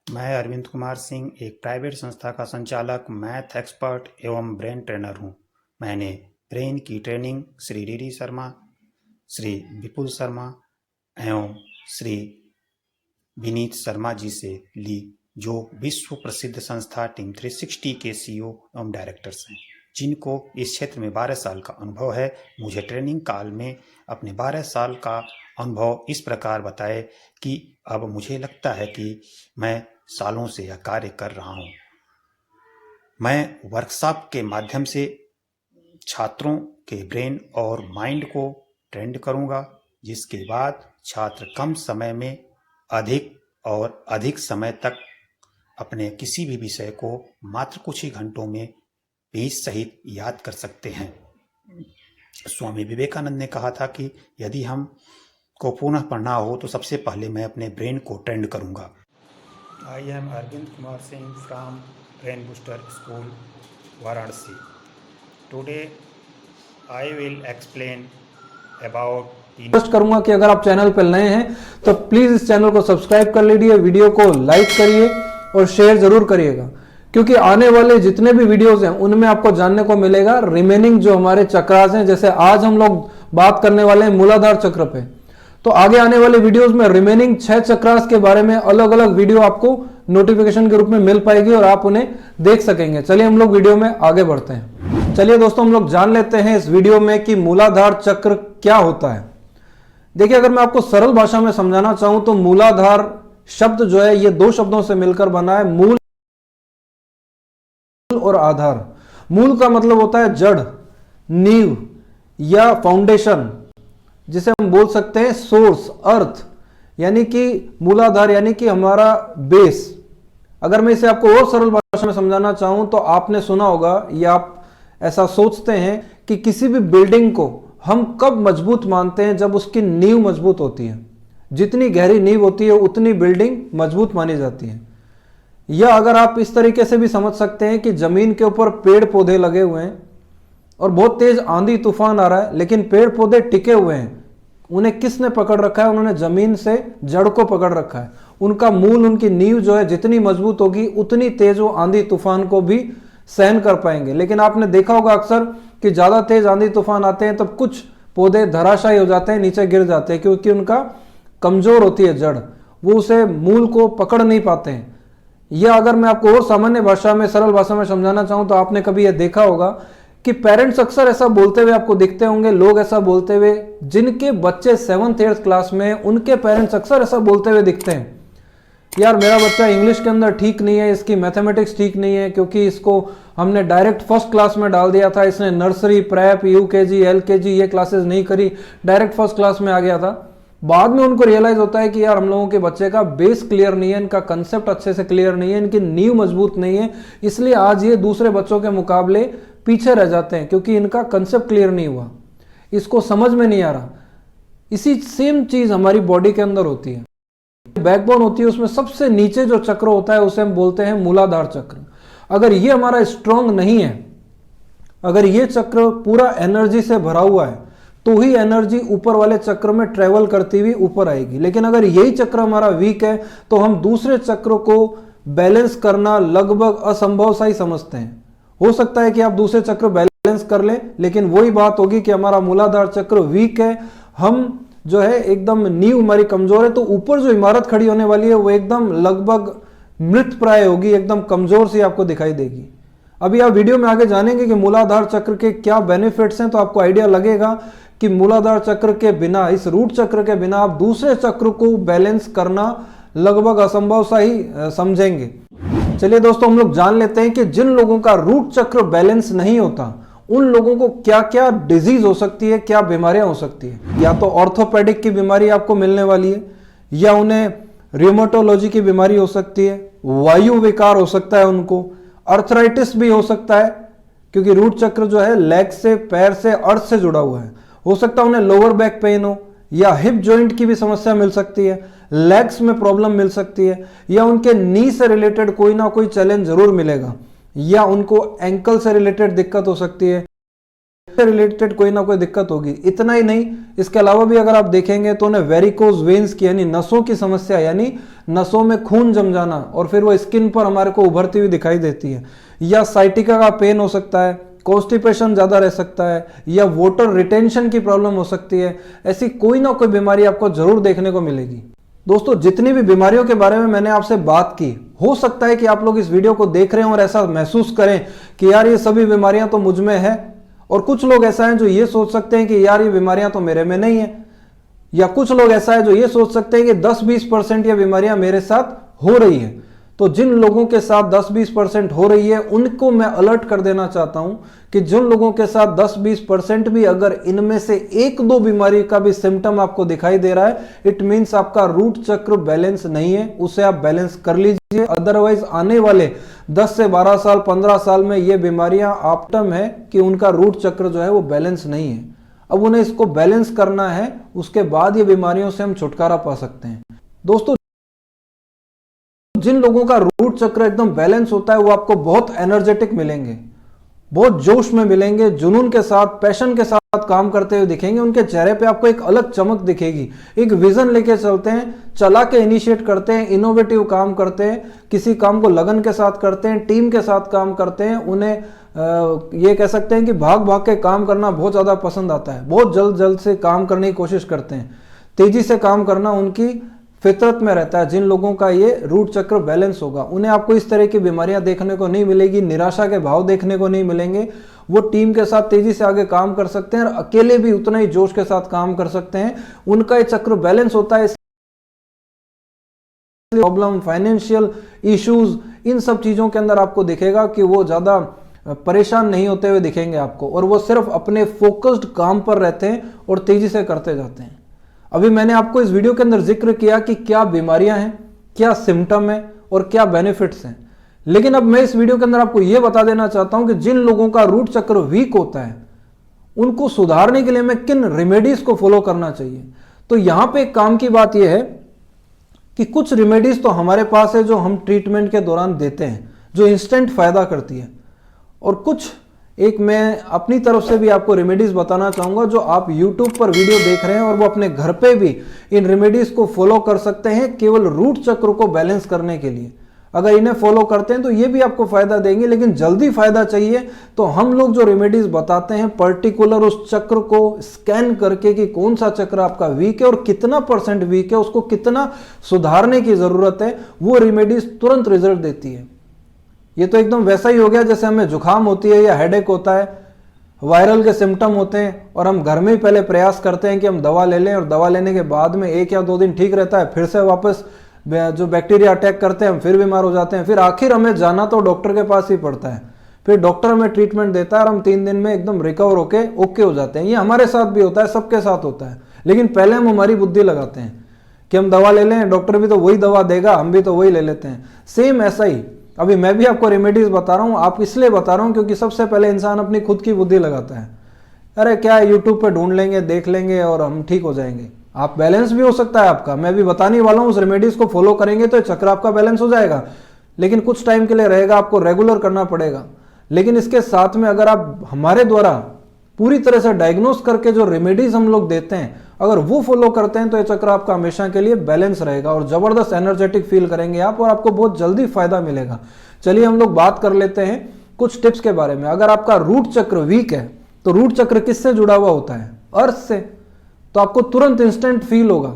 मैं अरविंद कुमार सिंह एक प्राइवेट संस्था का संचालक, मैथ एक्सपर्ट एवं ब्रेन ट्रेनर हूँ। मैंने ब्रेन की ट्रेनिंग श्री डी शर्मा, श्री विपुल शर्मा एवं श्री विनीत शर्मा जी से ली, जो विश्व प्रसिद्ध संस्था टीम 360 के सीईओ एवं डायरेक्टर्स हैं, जिनको इस क्षेत्र में 12 साल का अनुभव है। मुझे ट्रेनिंग काल में अपने 12 साल का अनुभव इस प्रकार बताए कि अब मुझे लगता है कि मैं सालों से यह कार्य कर रहा हूँ। मैं वर्कशॉप के माध्यम से छात्रों के ब्रेन और माइंड को ट्रेंड करूँगा, जिसके बाद छात्र कम समय में अधिक समय तक अपने किसी भी विषय को मात्र कुछ ही घंटों में पेज सहित याद कर सकते हैं। स्वामी विवेकानंद ने कहा था कि यदि हम को पुनः पढ़ना हो तो सबसे पहले मैं अपने ब्रेन को ट्रेंड करूँगा। I am Arvind Kumar Singh from brain booster school, Varanasi. Today I will explain about. Request करूंगा कि अगर आप चैनल पर नए हैं तो प्लीज इस चैनल को सब्सक्राइब कर लीजिए, वीडियो को लाइक करिए और शेयर जरूर करिएगा, क्योंकि आने वाले जितने भी वीडियोस हैं उनमें आपको जानने को मिलेगा रिमेनिंग जो हमारे चक्रास हैं। जैसे आज हम लोग बात करने वाले हैं मूलाधार चक्र पे, तो आगे आने वाले वीडियोस में रिमेनिंग 6 चक्रास के बारे में अलग अलग वीडियो आपको नोटिफिकेशन के रूप में मिल पाएगी और आप उन्हें देख सकेंगे। चलिए हम लोग वीडियो में आगे बढ़ते हैं। चलिए दोस्तों, हम लोग जान लेते हैं इस वीडियो में कि मूलाधार चक्र क्या होता है। देखिए, अगर मैं आपको सरल भाषा में समझाना चाहूं तो मूलाधार शब्द जो है ये 2 शब्दों से मिलकर बना है, मूल और आधार। मूल का मतलब होता है जड़, नींव या फाउंडेशन, जिसे हम बोल सकते हैं सोर्स, अर्थ, यानी कि मूलाधार यानी कि हमारा बेस। अगर मैं इसे आपको और सरल भाषा में समझाना चाहूं तो आपने सुना होगा या आप ऐसा सोचते हैं कि किसी भी बिल्डिंग को हम कब मजबूत मानते हैं, जब उसकी नींव मजबूत होती है। जितनी गहरी नींव होती है उतनी बिल्डिंग मजबूत मानी जाती है। या अगर आप इस तरीके से भी समझ सकते हैं कि जमीन के ऊपर पेड़ पौधे लगे हुए हैं और बहुत तेज आंधी तूफान आ रहा है, लेकिन पेड़ पौधे टिके हुए हैं। उन्हें किसने पकड़ रखा है? उन्होंने जमीन से जड़ को पकड़ रखा है। उनका मूल, उनकी नींव जो है जितनी मजबूत होगी उतनी तेज वो आंधी तूफान को भी सहन कर पाएंगे। लेकिन आपने देखा होगा अक्सर कि ज्यादा तेज आंधी तूफान आते हैं तब कुछ पौधे धराशायी हो जाते हैं, नीचे गिर जाते हैं, क्योंकि उनका कमजोर होती है जड़, वो उसे मूल को पकड़ नहीं पाते हैं। या अगर मैं आपको और सामान्य भाषा में, सरल भाषा में समझाना चाहूं तो आपने कभी यह देखा होगा कि पेरेंट्स अक्सर ऐसा बोलते हुए आपको दिखते होंगे, लोग ऐसा बोलते हुए, जिनके बच्चे 7th 8th क्लास में हैं उनके पेरेंट्स अक्सर ऐसा बोलते हुए दिखते हैं, यार मेरा बच्चा इंग्लिश के अंदर ठीक नहीं है, इसकी मैथमेटिक्स ठीक नहीं है, क्योंकि इसको हमने डायरेक्ट फर्स्ट क्लास में डाल दिया था, इसने नर्सरी, प्रेप, यूकेजी, एलकेजी ये क्लासेस नहीं करी, डायरेक्ट फर्स्ट क्लास में आ गया था। बाद में उनको रियलाइज होता है कि यार हम लोगों के बच्चे का बेस क्लियर नहीं है, इनका कंसेप्ट अच्छे से क्लियर नहीं है, इनकी नींव मजबूत नहीं है, इसलिए आज ये दूसरे बच्चों के मुकाबले पीछे रह जाते हैं, क्योंकि इनका कंसेप्ट क्लियर नहीं हुआ, इसको समझ में नहीं आ रहा। इसी सेम चीज हमारी बॉडी के अंदर होती है। बैकबोन होती है, उसमें सबसे नीचे जो चक्र होता है उसे हम बोलते हैं मूलाधार चक्र। अगर ये हमारा स्ट्रांग नहीं है, अगर ये चक्र पूरा एनर्जी से भरा हुआ है तो ही एनर्जी ऊपर वाले चक्र में ट्रेवल करती हुई ऊपर आएगी। लेकिन अगर यही चक्र हमारा वीक है तो हम दूसरे चक्र को बैलेंस करना लगभग असंभव सा ही समझते हैं। हो सकता है कि आप दूसरे चक्र बैलेंस कर लें, लेकिन वही बात होगी कि हमारा मूलाधार चक्र वीक है, हम जो है एकदम नींव हमारी कमजोर है, तो ऊपर जो इमारत खड़ी होने वाली है वो एकदम लगभग मृत प्राय होगी, एकदम कमजोर सी आपको दिखाई देगी। अभी आप वीडियो में आगे जानेंगे कि मूलाधार चक्र के क्या बेनिफिट्स हैं, तो आपको आइडिया लगेगा कि मूलाधार चक्र के बिना, इस रूट चक्र के बिना आप दूसरे चक्र को बैलेंस करना लगभग असंभव सा ही समझेंगे। चलिए दोस्तों, हम लोग जान लेते हैं कि जिन लोगों का रूट चक्र बैलेंस नहीं होता उन लोगों को क्या क्या डिजीज हो सकती है, क्या बीमारियां हो सकती है। या तो ऑर्थोपेडिक की बीमारी आपको मिलने वाली है, या उन्हें रियोमेटोलॉजी की बीमारी हो सकती है, वायु विकार हो सकता है उनको, अर्थराइटिस भी हो सकता है, क्योंकि रूट चक्र जो है लेग से, पैर से, अर्थ से जुड़ा हुआ है। हो सकता है उन्हें लोअर बैक पेन हो, या हिप जॉइंट की भी समस्या मिल सकती है, लेग्स में प्रॉब्लम मिल सकती है, या उनके नी से रिलेटेड कोई ना कोई चैलेंज जरूर मिलेगा, या उनको एंकल से रिलेटेड दिक्कत हो सकती है, रिलेटेड कोई ना कोई दिक्कत होगी। इतना ही नहीं, इसके अलावा भी अगर आप देखेंगे तो उन्हें वेरिकोज वेन्स की यानी नसों की समस्या, यानी नसों में खून जम जाना और फिर वो स्किन पर हमारे को उभरती हुई दिखाई देती है, या साइटिका का पेन हो सकता है, कॉन्स्टिपेशन ज्यादा रह सकता है, या वाटर रिटेंशन की प्रॉब्लम हो सकती है। ऐसी कोई ना कोई बीमारी आपको जरूर देखने को मिलेगी। दोस्तों, जितनी भी बीमारियों के बारे में मैंने आपसे बात की, हो सकता है कि आप लोग इस वीडियो को देख रहे हैं और ऐसा महसूस करें कि यार ये सभी बीमारियां तो मुझ में है, और कुछ लोग ऐसा हैं जो ये सोच सकते हैं कि यार ये बीमारियां तो मेरे में नहीं है, या कुछ लोग ऐसा है जो ये सोच सकते हैं कि 10-20% ये बीमारियां मेरे साथ हो रही है। तो जिन लोगों के साथ 10-20% हो रही है उनको मैं अलर्ट कर देना चाहता हूं कि जिन लोगों के साथ 10-20% भी अगर इनमें से 1-2 बीमारी का भी सिम्टम आपको दिखाई दे रहा है, इट मीन्स आपका रूट चक्र बैलेंस नहीं है, उसे आप बैलेंस कर लीजिए। अदरवाइज आने वाले 10 से 12 साल 15 साल में ये बीमारियां आपटम है कि उनका रूट चक्र जो है वो बैलेंस नहीं है। अब उन्हें इसको बैलेंस करना है, उसके बाद ये बीमारियों से हम छुटकारा पा सकते हैं। दोस्तों, जिन लोगों का रूट चक्र एकदम बैलेंस होता है वो आपको बहुत एनर्जेटिक मिलेंगे, बहुत जोश में मिलेंगे, जुनून के साथ, पैशन के साथ काम करते हुए दिखेंगे। उनके चेहरे पे आपको एक अलग चमक दिखेगी, एक विजन लेके चलते हैं, चला के इनिशिएट करते हैं, इनोवेटिव काम करते हैं, किसी काम को लगन के साथ करते हैं, टीम के साथ काम करते हैं। उन्हें ये कह सकते हैं कि भाग भाग के काम करना बहुत ज्यादा पसंद आता है, बहुत जल्द से काम करने की कोशिश करते हैं, तेजी से काम करना उनकी फितरत में रहता है। जिन लोगों का ये रूट चक्र बैलेंस होगा उन्हें आपको इस तरह की बीमारियां देखने को नहीं मिलेगी, निराशा के भाव देखने को नहीं मिलेंगे। वो टीम के साथ तेजी से आगे काम कर सकते हैं और अकेले भी उतना ही जोश के साथ काम कर सकते हैं। उनका ये चक्र बैलेंस होता है। प्रॉब्लम, फाइनेंशियल इश्यूज, इन सब चीजों के अंदर आपको दिखेगा कि वो ज्यादा परेशान नहीं होते हुए दिखेंगे आपको, और वो सिर्फ अपने फोकस्ड काम पर रहते हैं और तेजी से करते जाते हैं। अभी मैंने आपको इस वीडियो के अंदर जिक्र किया कि क्या बीमारियां हैं, क्या सिम्टम है और क्या बेनिफिट्स हैं, लेकिन अब मैं इस वीडियो के अंदर आपको यह बता देना चाहता हूं कि जिन लोगों का रूट चक्र वीक होता है उनको सुधारने के लिए मैं किन रेमेडीज को फॉलो करना चाहिए। तो यहां पे एक काम की बात यह है कि कुछ रेमेडीज तो हमारे पास है जो हम ट्रीटमेंट के दौरान देते हैं, जो इंस्टेंट फायदा करती है, और कुछ एक मैं अपनी तरफ से भी आपको रेमेडीज बताना चाहूंगा जो आप YouTube पर वीडियो देख रहे हैं और वो अपने घर पे भी इन रेमेडीज को फॉलो कर सकते हैं केवल रूट चक्र को बैलेंस करने के लिए। अगर इन्हें फॉलो करते हैं तो ये भी आपको फायदा देंगे, लेकिन जल्दी फायदा चाहिए तो हम लोग जो रेमेडीज बताते हैं पर्टिकुलर उस चक्र को स्कैन करके कि कौन सा चक्र आपका वीक है और कितना % वीक है, उसको कितना सुधारने की जरूरत है, वो रेमेडीज तुरंत रिजल्ट देती है। ये तो एकदम वैसा ही हो गया जैसे हमें जुकाम होती है या हेडेक होता है, वायरल के सिम्टम होते हैं और हम घर में ही पहले प्रयास करते हैं कि हम दवा ले लें, और दवा लेने के बाद में 1 या 2 दिन ठीक रहता है, फिर से वापस जो बैक्टीरिया अटैक करते हैं हम फिर बीमार हो जाते हैं। फिर आखिर हमें जाना तो डॉक्टर के पास ही पड़ता है, फिर डॉक्टर हमें ट्रीटमेंट देता है और हम 3 दिन में एकदम रिकवर होके ओके हो जाते हैं। ये हमारे साथ भी होता है, सबके साथ होता है, लेकिन पहले हम हमारी बुद्धि लगाते हैं कि हम दवा ले लें, डॉक्टर भी तो वही दवा देगा, हम भी तो वही ले लेते हैं। सेम ऐसा ही अभी मैं भी आपको रेमेडीज बता रहा हूं, आप इसलिए बता रहा हूं क्योंकि सबसे पहले इंसान अपनी खुद की बुद्धि लगाता है। अरे क्या यूट्यूब पे ढूंढ लेंगे, देख लेंगे और हम ठीक हो जाएंगे। आप बैलेंस भी हो सकता है आपका, मैं भी बताने वाला हूं, उस रेमेडीज को फॉलो करेंगे तो चक्र आपका बैलेंस हो जाएगा, लेकिन कुछ टाइम के लिए रहेगा, आपको रेगुलर करना पड़ेगा। लेकिन इसके साथ में अगर आप हमारे द्वारा पूरी तरह से डायग्नोस करके जो रेमेडीज हम लोग देते हैं अगर वो फॉलो करते हैं तो ये चक्र आपका हमेशा के लिए बैलेंस रहेगा और जबरदस्त एनर्जेटिक फील करेंगे आप, और आपको बहुत जल्दी फायदा मिलेगा। चलिए हम लोग बात कर लेते हैं कुछ टिप्स के बारे में। अगर आपका रूट चक्र वीक है तो रूट चक्र किससे जुड़ा हुआ होता है? अर्थ से। तो आपको तुरंत इंस्टेंट फील होगा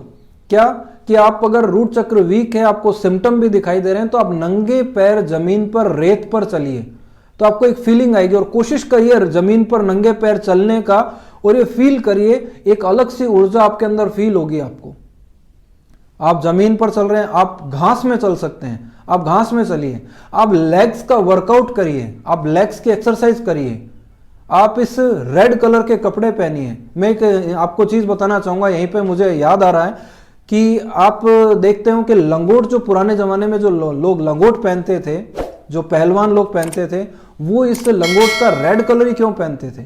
क्या कि आप अगर रूट चक्र वीक है, आपको सिम्टम भी दिखाई दे रहे हैं, तो आप नंगे पैर जमीन पर रेत पर चलिए तो आपको एक फीलिंग आएगी, और कोशिश करिए जमीन पर नंगे पैर चलने का और ये फील करिए, एक अलग सी ऊर्जा आपके अंदर फील होगी आपको। आप जमीन पर चल रहे हैं, आप घास में चल सकते हैं, आप घास में चलिए, आप लेग्स का वर्कआउट करिए, आप लेग्स की एक्सरसाइज करिए, आप इस रेड कलर के कपड़े पहनिए। मैं एक आपको चीज बताना चाहूंगा, यहीं पे मुझे याद आ रहा है कि आप देखते हो कि लंगोट जो पुराने जमाने में जो लोग लंगोट पहनते थे, जो पहलवान लोग पहनते थे, वो इस लंगोट का रेड कलर ही क्यों पहनते थे?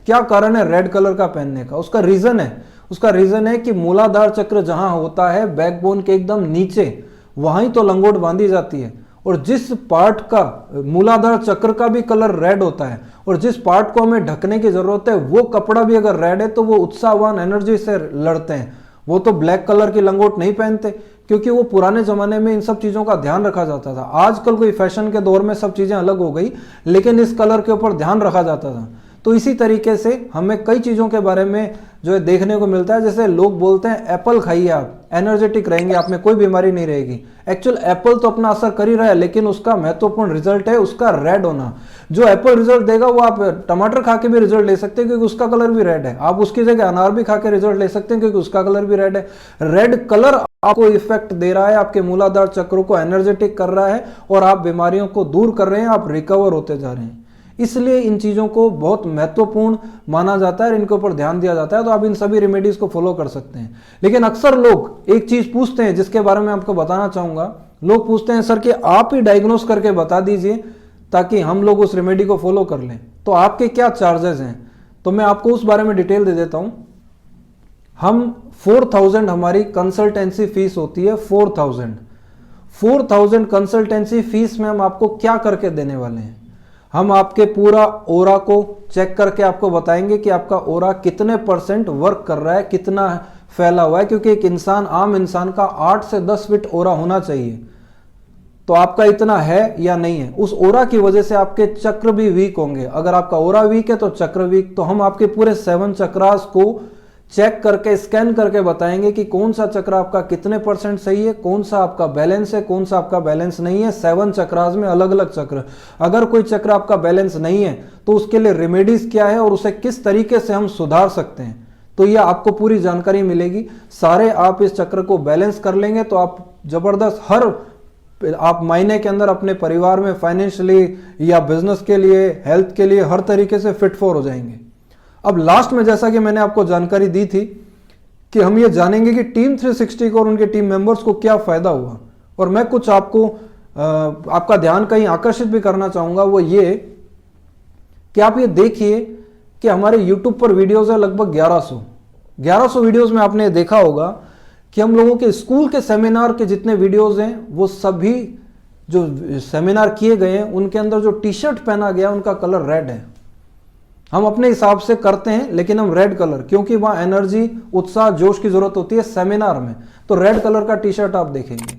क्या कारण है रेड कलर का पहनने का? उसका रीजन है कि मूलाधार चक्र जहां होता है बैकबोन के एकदम नीचे, वहां ही तो लंगोट बांधी जाती है, और जिस पार्ट का मूलाधार चक्र का भी कलर रेड होता है और जिस पार्ट को हमें ढकने की जरूरत है वो कपड़ा भी अगर रेड है तो वो उत्साहवान एनर्जी से लड़ते हैं। वो तो ब्लैक कलर की लंगोट नहीं पहनते क्योंकि वो पुराने जमाने में इन सब चीजों का ध्यान रखा जाता था। आजकल कोई फैशन के दौर में सब चीजें अलग हो गई, लेकिन इस कलर के ऊपर ध्यान रखा जाता था। तो इसी तरीके से हमें कई चीजों के बारे में जो है देखने को मिलता है। जैसे लोग बोलते हैं एप्पल खाइए आप, एनर्जेटिक रहेंगे, आप में कोई बीमारी नहीं रहेगी। एक्चुअल एप्पल तो अपना असर कर ही रहा है, लेकिन उसका महत्वपूर्ण रिजल्ट है उसका रेड होना। जो एप्पल रिजल्ट देगा वो आप टमाटर खा के भी रिजल्ट ले सकते हैं क्योंकि उसका कलर भी रेड है। आप उसकी जगह अनार भी खा के रिजल्ट ले सकते हैं क्योंकि उसका कलर भी रेड है। रेड कलर आपको इफेक्ट दे रहा है, आपके मूलाधार चक्र को एनर्जेटिक कर रहा है और आप बीमारियों को दूर कर रहे हैं, आप रिकवर होते जा रहे हैं। इसलिए इन चीजों को बहुत महत्वपूर्ण माना जाता है और इनके ऊपर ध्यान दिया जाता है। तो आप इन सभी रेमेडीज को फॉलो कर सकते हैं। लेकिन अक्सर लोग एक चीज पूछते हैं जिसके बारे में आपको बताना चाहूंगा। लोग पूछते हैं सर कि आप ही डायग्नोस करके बता दीजिए ताकि हम लोग उस रेमेडी को फॉलो कर लें, तो आपके क्या चार्जेस हैं। तो मैं आपको उस बारे में डिटेल दे देता हूं। हम 4000 हमारी कंसल्टेंसी फीस होती है। 4000 कंसल्टेंसी फीस में हम आपको क्या करके देने वाले हैं। हम आपके पूरा ओरा को चेक करके आपको बताएंगे कि आपका ओरा कितने % वर्क कर रहा है, कितना फैला हुआ है। क्योंकि एक इंसान, आम इंसान का 8 से 10 फीट ओरा होना चाहिए, तो आपका इतना है या नहीं है। उस ओरा की वजह से आपके चक्र भी वीक होंगे। अगर आपका ओरा वीक है तो चक्र वीक। तो हम आपके पूरे 7 चक्रास को चेक करके, स्कैन करके बताएंगे कि कौन सा चक्र आपका कितने % सही है, कौन सा आपका बैलेंस है, कौन सा आपका बैलेंस नहीं है। 7 चक्रास में अलग अलग चक्र। अगर कोई चक्र आपका बैलेंस नहीं है तो उसके लिए रेमेडीज क्या है और उसे किस तरीके से हम सुधार सकते हैं, तो यह आपको पूरी जानकारी मिलेगी। सारे आप इस चक्र को बैलेंस कर लेंगे तो आप जबरदस्त आप महीने के अंदर अपने परिवार में फाइनेंशियली या बिजनेस के लिए, हेल्थ के लिए हर तरीके से फिट फॉर हो जाएंगे। अब लास्ट में जैसा कि मैंने आपको जानकारी दी थी कि हम ये जानेंगे कि टीम 360 को और उनके टीम मेंबर्स को क्या फायदा हुआ। और मैं कुछ आपको आपका ध्यान कहीं आकर्षित भी करना चाहूंगा, वो ये कि आप ये देखिए कि हमारे YouTube पर वीडियोस है लगभग 1100 वीडियोस में आपने देखा होगा कि हम लोगों के स्कूल के सेमिनार के जितने वीडियोस हैं वो सभी जो सेमिनार किए गए हैं उनके अंदर जो टी शर्ट पहना गया उनका कलर रेड है। हम अपने हिसाब से करते हैं लेकिन हम रेड कलर, क्योंकि वहां एनर्जी, उत्साह, जोश की जरूरत होती है सेमिनार में, तो रेड कलर का टी शर्ट आप देखेंगे।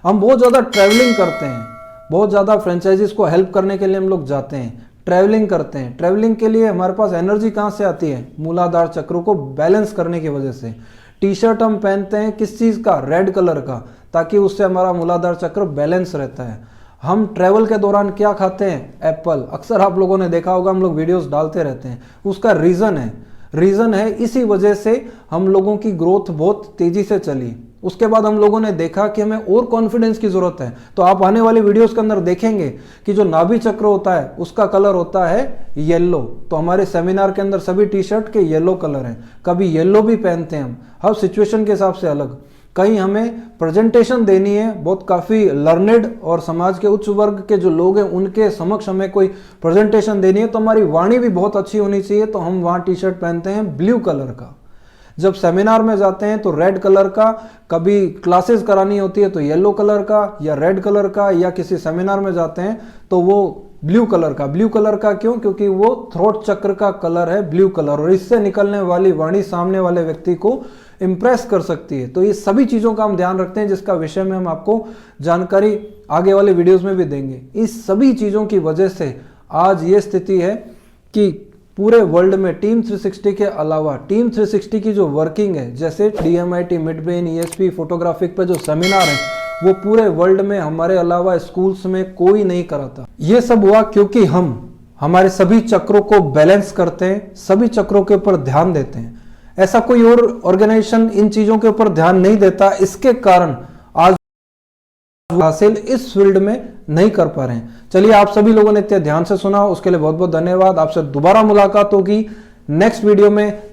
हम बहुत ज्यादा ट्रैवलिंग करते हैं, बहुत ज्यादा फ्रेंचाइजीज को हेल्प करने के लिए हम लोग जाते हैं, ट्रैवलिंग करते हैं। ट्रैवलिंग के लिए हमारे पास एनर्जी कहां से आती है, मूलाधार चक्र को बैलेंस करने की वजह से। टी शर्ट हम पहनते हैं किस चीज का, रेड कलर का, ताकि उससे हमारा मूलाधार चक्र बैलेंस रहता है। हम ट्रैवल के दौरान क्या खाते हैं, एप्पल। अक्सर आप लोगों ने देखा होगा, हम लोग वीडियोस डालते रहते हैं। उसका रीजन है इसी वजह से हम लोगों की ग्रोथ बहुत तेजी से चली। उसके बाद हम लोगों ने देखा कि हमें और कॉन्फिडेंस की जरूरत है। तो आप आने वाली वीडियोस के अंदर देखेंगे कि जो नाभि चक्र होता है उसका कलर होता है येलो। तो हमारे सेमिनार के अंदर सभी टी शर्ट के येलो कलर हैं। कभी येलो भी पहनते हैं हम, हर सिचुएशन के हिसाब से अलग। कहीं हमें प्रेजेंटेशन देनी है, बहुत काफ़ी लर्नेड और समाज के उच्च वर्ग के जो लोग हैं उनके समक्ष हमें कोई प्रेजेंटेशन देनी है, तो हमारी वाणी भी बहुत अच्छी होनी चाहिए। तो हम वहाँ टी शर्ट पहनते हैं ब्लू कलर का। जब सेमिनार में जाते हैं तो रेड कलर का, कभी क्लासेस करानी होती है तो येलो कलर का या रेड कलर का, या किसी सेमिनार में जाते हैं तो वो ब्लू कलर का। ब्लू कलर का क्यों? क्योंकि वो थ्रोट चक्र का कलर है ब्लू कलर, और इससे निकलने वाली वाणी सामने वाले व्यक्ति को इंप्रेस कर सकती है। तो ये सभी चीजों का हम ध्यान रखते हैं, जिसका विषय में हम आपको जानकारी आगे वाले वीडियोस में भी देंगे। इस सभी चीजों की वजह से आज ये स्थिति है कि पूरे वर्ल्ड में टीम 360 के अलावा टीम 360 की जो वर्किंग है, जैसे DMIT, मिडब्रेन, ESP, फोटोग्राफिक पे जो सेमिनार है, वो पूरे वर्ल्ड में हमारे अलावा स्कूल्स में कोई नहीं कराता। ये सब हुआ क्योंकि हम हमारे सभी चक्रों को बैलेंस करते हैं, सभी चक्रों के ऊपर ध्यान देते हैं। ऐसा कोई और ऑर्गेनाइजेशन इन चीजों के ऊपर ध्यान नहीं देता। इसके कारण आज हासिल इस फील्ड में नहीं कर पा रहे हैं। चलिए, आप सभी लोगों ने इतने ध्यान से सुना, उसके लिए बहुत बहुत धन्यवाद। आपसे दोबारा मुलाकात होगी नेक्स्ट वीडियो में।